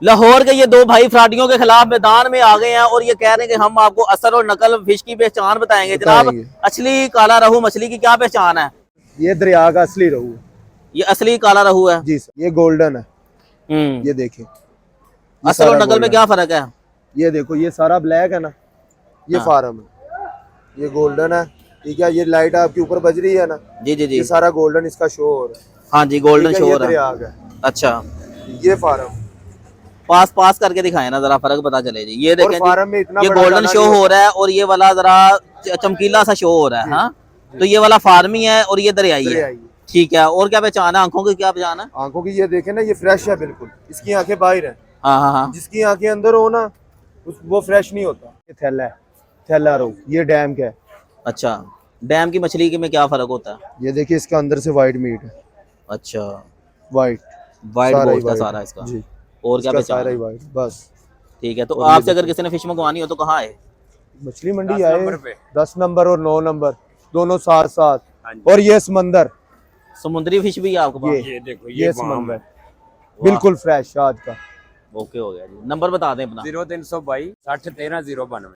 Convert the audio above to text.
लाहौर के ये दो भाई फ्राडियों के खिलाफ मैदान में आ गए हैं और ये कह रहे हैं कि हम आपको असल और नकल फिश की पहचान बताएंगे। जनाब, असली काला रहू मछली की क्या पहचान है? ये दरिया का असली रहू है। ये असली काला रहू है जी सर। ये गोल्डन है। ये देखिए, असल और नकल में क्या फर्क है? ये देखो, ये सारा ब्लैक है ना, ये फार्म है, ये गोल्डन है। ठीक है, ये लाइट आपके ऊपर बज रही है ना, जी जी जी, ये सारा गोल्डन इसका शो हो रहा है। हाँ जी, गोल्डन शो हो रहा है। अच्छा, ये फार्म पास पास करके दिखाए ना जरा, फर्क पता चले जी। ये देखें फार्म में इतना ये गोल्डन शो हो रहा है और ये वाला जरा चमकीला सा शो हो रहा है। हाँ, तो ये वाला फार्मी है और ये दरियाई है। ठीक है, और क्या पहचान है? आंखों की क्या पहचान है? आंखों की ये देखे ना, ये फ्रेश है बिल्कुल, इसकी आंखें बाहर है। हाँ हाँ हाँ, जिसकी आंखें अंदर हो ना, वो फ्रेश नहीं होता। ये थैला है, थैला रो, ये डैम का है। अच्छा, डैम की मछली के में क्या फर्क होता है? ये देखिए, इसका अंदर से वाइट मीट है। अच्छा, वाइट वाइट गोश्त है सारा इसका जी। और क्या पहचान सारा है? ही वाइट बस। ठीक है, तो आपसे अगर किसी ने फिश मंगवानी हो तो कहाँ आए? मछली मंडी आए, 10 नंबर और 9 नंबर दोनों साथ साथ। और ये समंदर, समुद्री फिश भी है आपके पास? ये देखो, ये समंदर बिल्कुल फ्रेश आज का। ओके, हो गया जी। नंबर बता दें अपना। 0322 60 13 092।